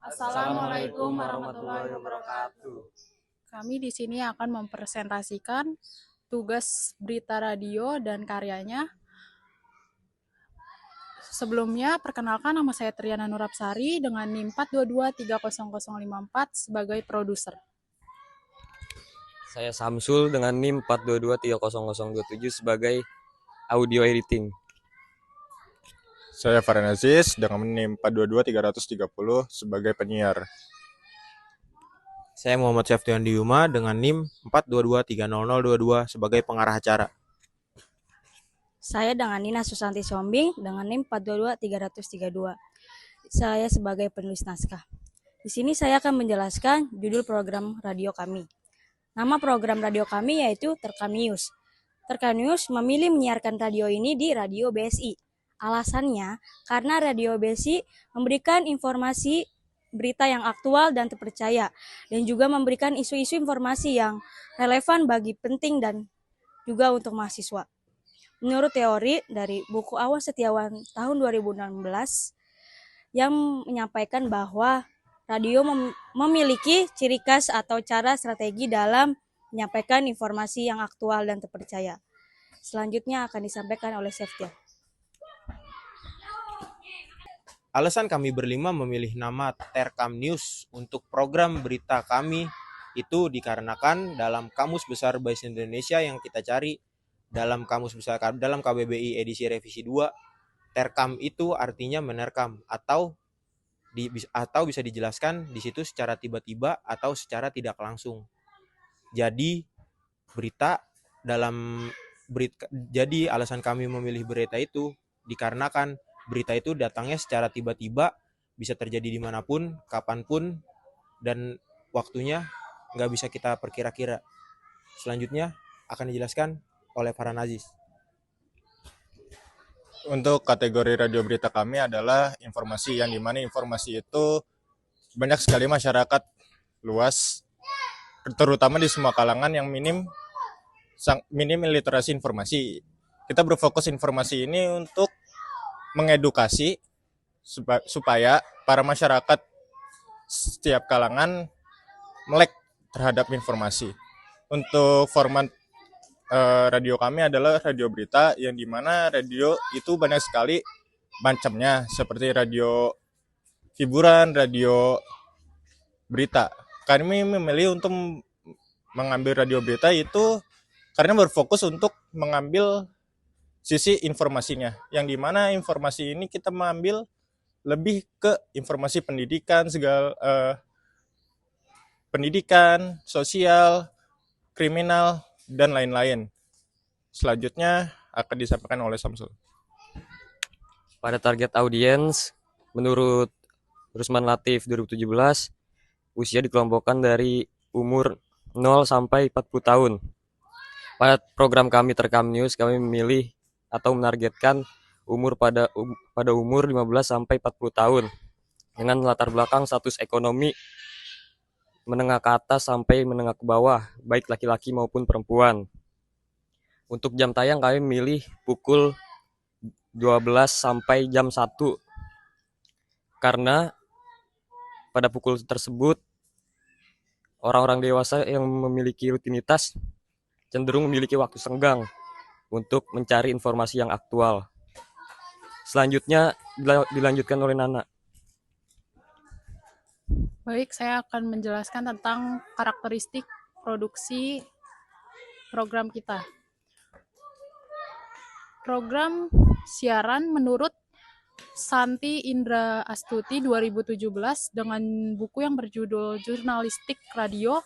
Assalamualaikum warahmatullahi wabarakatuh. Kami di sini akan mempresentasikan tugas berita radio dan karyanya. Sebelumnya, perkenalkan nama saya Triana Nurapsari dengan NIM 422300054 sebagai produser. Saya Samsul dengan NIM 422300027 sebagai audio editing. Saya Farhan Aziz dengan NIM 4223030 sebagai penyiar. Saya Muhammad Syaftian Diyuma dengan NIM 422300022 sebagai pengarah acara. Saya dengan Nina Susanti Sombing dengan NIM 4223032. Saya sebagai penulis naskah. Di sini saya akan menjelaskan judul program radio kami. Nama program radio kami yaitu Terkam News. Terkam News memilih menyiarkan radio ini di Radio BSI. Alasannya karena Radio BSI memberikan informasi berita yang aktual dan terpercaya dan juga memberikan isu-isu informasi yang relevan bagi penting dan juga untuk mahasiswa. Menurut teori dari buku Awas Setiawan tahun 2016 yang menyampaikan bahwa radio memiliki ciri khas atau cara strategi dalam menyampaikan informasi yang aktual dan terpercaya. Selanjutnya akan disampaikan oleh Septia. Alasan kami berlima memilih nama Terkam News untuk program berita kami itu dikarenakan dalam Kamus Besar Bahasa Indonesia yang kita cari dalam Kamus Besar dalam KBBI edisi revisi 2, terkam itu artinya menerkam atau bisa dijelaskan di situ secara tiba-tiba atau secara tidak langsung. Jadi jadi alasan kami memilih berita itu dikarenakan berita itu datangnya secara tiba-tiba, bisa terjadi dimanapun, kapanpun, dan waktunya nggak bisa kita perkira-kira. Selanjutnya akan dijelaskan oleh Farhan Aziz. Untuk kategori radio berita kami adalah informasi, yang dimana informasi itu banyak sekali masyarakat luas, terutama di semua kalangan yang minim literasi informasi. Kita berfokus informasi ini untuk mengedukasi supaya para masyarakat setiap kalangan melek terhadap informasi. Untuk format radio kami adalah radio berita, yang dimana radio itu banyak sekali macamnya, seperti radio hiburan, radio berita. Kami memilih untuk mengambil radio berita itu karena berfokus untuk mengambil sisi informasinya, yang dimana informasi ini kita mengambil lebih ke informasi pendidikan, pendidikan, sosial, kriminal, dan lain-lain. Selanjutnya akan disampaikan oleh Samsul. Pada target audiens, menurut Rusman Latif 2017, usia dikelompokkan dari umur 0 sampai 40 tahun. Pada program kami Terkam News, kami memilih atau menargetkan umur pada umur 15 sampai 40 tahun dengan latar belakang status ekonomi menengah ke atas sampai menengah ke bawah, baik laki-laki maupun perempuan. Untuk jam tayang kami memilih pukul 12 sampai jam 1. Karena pada pukul tersebut orang-orang dewasa yang memiliki rutinitas cenderung memiliki waktu senggang untuk mencari informasi yang aktual. Selanjutnya dilanjutkan oleh Nana. Baik, saya akan menjelaskan tentang karakteristik produksi program kita. Program siaran menurut Santi Indra Astuti 2017 dengan buku yang berjudul Jurnalistik Radio.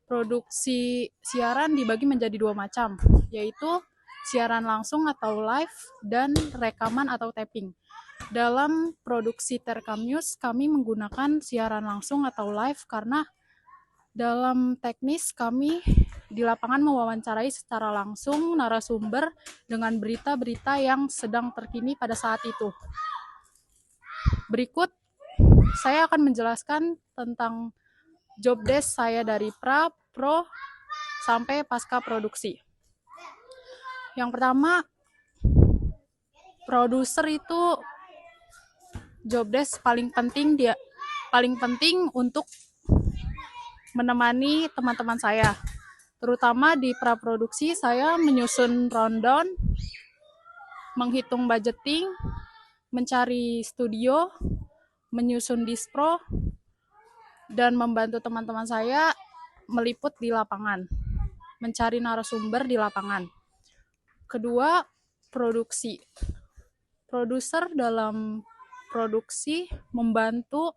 Produksi siaran dibagi menjadi 2 macam, yaitu siaran langsung atau live dan rekaman atau taping. Dalam produksi Terkam News, kami menggunakan siaran langsung atau live karena dalam teknis kami di lapangan mewawancarai secara langsung narasumber dengan berita-berita yang sedang terkini pada saat itu. Berikut, saya akan menjelaskan tentang job desk saya dari pra, pro, sampai pasca produksi. Yang pertama, produser itu job desk paling penting paling penting untuk menemani teman-teman saya. Terutama di praproduksi, saya menyusun rundown, menghitung budgeting, mencari studio, menyusun dispro, dan membantu teman-teman saya meliput di lapangan, mencari narasumber di lapangan. Kedua, produksi. Produser dalam produksi membantu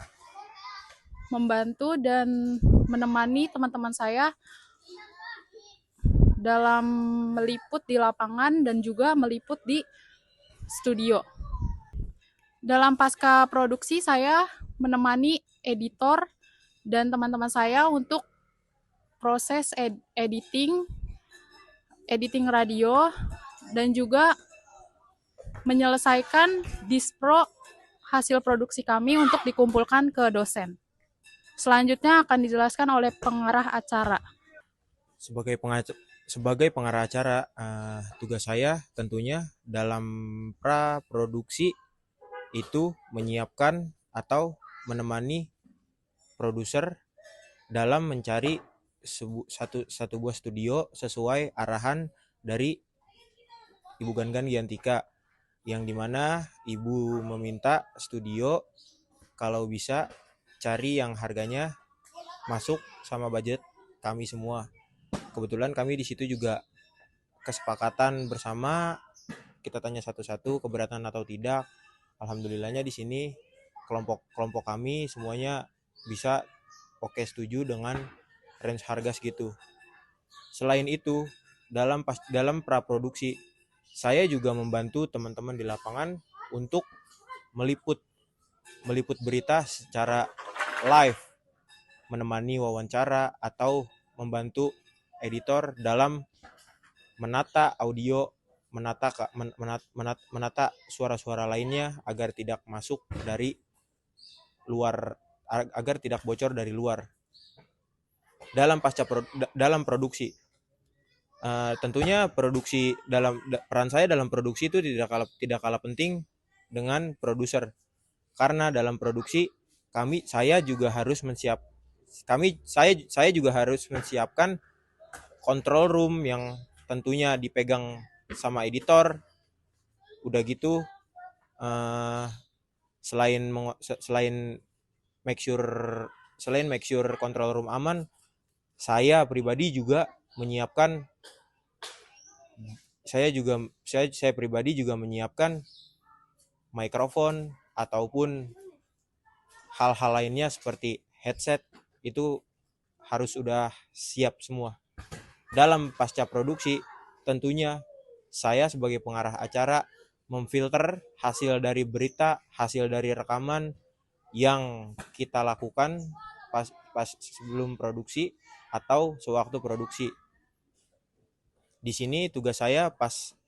dan menemani teman-teman saya dalam meliput di lapangan dan juga meliput di studio. Dalam pasca produksi saya menemani editor dan teman-teman saya untuk proses editing radio, dan juga menyelesaikan dispro hasil produksi kami untuk dikumpulkan ke dosen. Selanjutnya akan dijelaskan oleh pengarah acara. Sebagai pengarah acara, tugas saya tentunya dalam praproduksi itu menyiapkan atau menemani produser dalam mencari satu buah studio sesuai arahan dari Ibu Gangan Giantika, yang dimana Ibu meminta studio kalau bisa cari yang harganya masuk sama budget kami semua. Kebetulan kami di situ juga kesepakatan bersama, kita tanya satu-satu keberatan atau tidak. Alhamdulillahnya di sini kelompok kami semuanya bisa oke setuju dengan range harga segitu. Selain itu, dalam praproduksi saya juga membantu teman-teman di lapangan untuk meliput berita secara live, menemani wawancara atau membantu editor dalam menata audio, menata suara-suara lainnya agar tidak masuk dari luar, agar tidak bocor dari luar. Dalam produksi, tentunya produksi peran saya dalam produksi itu tidak kalah penting dengan produser, karena dalam produksi saya juga harus mensiapkan control room yang tentunya dipegang sama editor. Udah gitu, selain make sure control room aman, saya pribadi juga menyiapkan mikrofon ataupun hal-hal lainnya seperti headset, itu harus sudah siap semua. Dalam pasca produksi, tentunya saya sebagai pengarah acara memfilter hasil dari berita, hasil dari rekaman yang kita lakukan pas sebelum produksi atau sewaktu produksi. Di sini tugas saya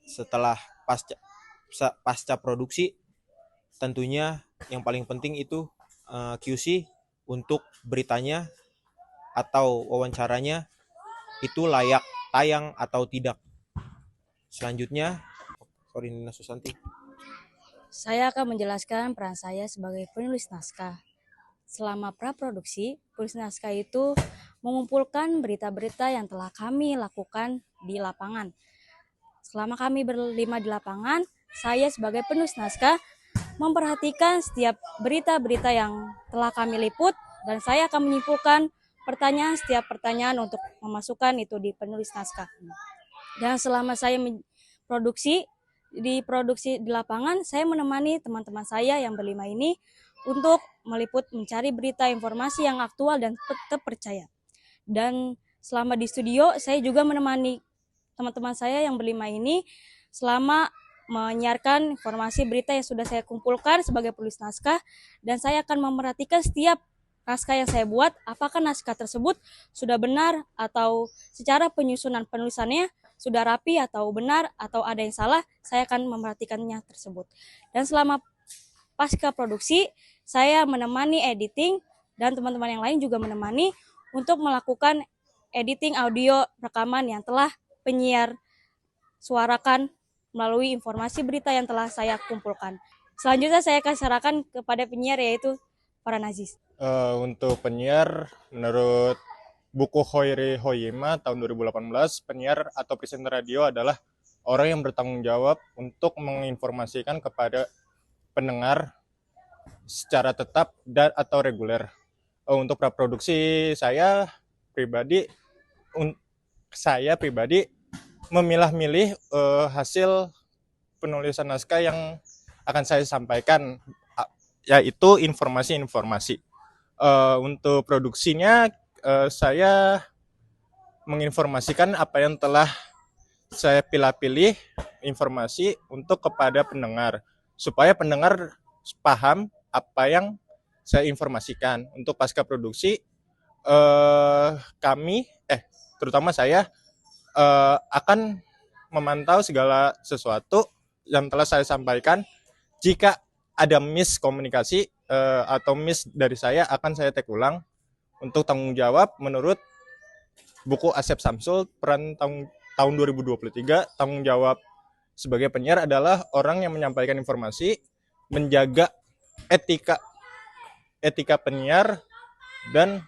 setelah pasca produksi, tentunya yang paling penting itu QC untuk beritanya atau wawancaranya itu layak tayang atau tidak. Selanjutnya, Nina Susanti. Saya akan menjelaskan peran saya sebagai penulis naskah. Selama praproduksi, penulis naskah itu mengumpulkan berita-berita yang telah kami lakukan di lapangan. Selama kami berlima di lapangan, saya sebagai penulis naskah memperhatikan setiap berita-berita yang telah kami liput, dan saya akan menyimpulkan setiap pertanyaan untuk memasukkan itu di penulis naskah. Dan selama saya produksi di lapangan, saya menemani teman-teman saya yang berlima ini untuk meliput, mencari berita informasi yang aktual dan terpercaya. Dan selama di studio, saya juga menemani teman-teman saya yang berlima ini selama menyiarkan informasi berita yang sudah saya kumpulkan sebagai penulis naskah, dan saya akan memerhatikan setiap naskah yang saya buat, apakah naskah tersebut sudah benar atau secara penyusunan penulisannya sudah rapi atau benar atau ada yang salah. Saya akan memerhatikannya tersebut. Dan selama pasca produksi, saya menemani editing, dan teman-teman yang lain juga menemani untuk melakukan editing audio rekaman yang telah penyiar suarakan melalui informasi berita yang telah saya kumpulkan. Selanjutnya saya akan serahkan kepada penyiar, yaitu Farhan Aziz. Untuk penyiar, menurut buku Hoiri Hoyima tahun 2018, penyiar atau presenter radio adalah orang yang bertanggung jawab untuk menginformasikan kepada pendengar secara tetap dan atau reguler. Untuk praproduksi pribadi, saya pribadi memilah-milih hasil penulisan naskah yang akan saya sampaikan, yaitu informasi-informasi. Untuk produksinya, saya menginformasikan apa yang telah saya pilih-pilih informasi untuk kepada pendengar, supaya pendengar paham apa yang saya informasikan. Untuk pasca produksi, terutama saya, akan memantau segala sesuatu yang telah saya sampaikan. Jika ada miskomunikasi atau miss dari saya, akan saya take ulang. Untuk tanggung jawab, menurut buku Asep Samsul, peran tahun 2023, tanggung jawab sebagai penyiar adalah orang yang menyampaikan informasi, menjaga etika penyiar, dan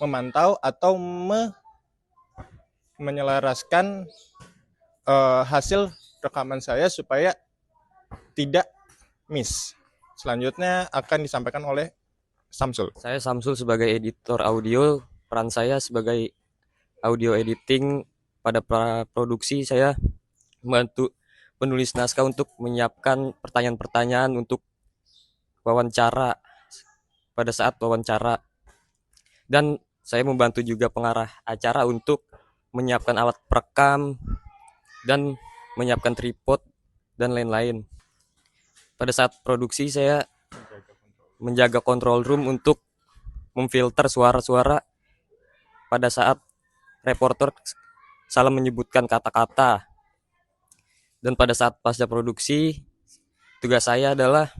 memantau atau menyelaraskan hasil rekaman saya supaya tidak miss. Selanjutnya akan disampaikan oleh Samsul. Saya Samsul sebagai editor audio, peran saya sebagai audio editing. Pada produksi saya membantu penulis naskah untuk menyiapkan pertanyaan-pertanyaan untuk wawancara pada saat wawancara. Dan saya membantu juga pengarah acara untuk menyiapkan alat perekam dan menyiapkan tripod dan lain-lain. Pada saat produksi saya menjaga control room untuk memfilter suara-suara pada saat reporter salah menyebutkan kata-kata. Dan pada saat pasca produksi, tugas saya adalah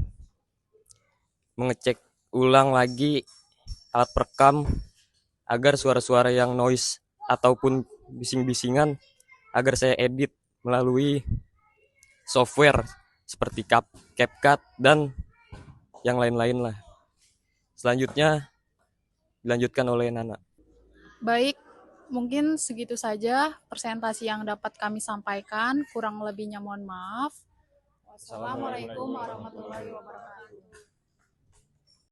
mengecek ulang lagi alat perekam agar suara-suara yang noise ataupun bising-bisingan agar saya edit melalui software seperti CapCut dan yang lain-lain lah. Selanjutnya dilanjutkan oleh Nana. Baik, mungkin segitu saja presentasi yang dapat kami sampaikan. Kurang lebihnya mohon maaf. Wassalamualaikum warahmatullahi wabarakatuh.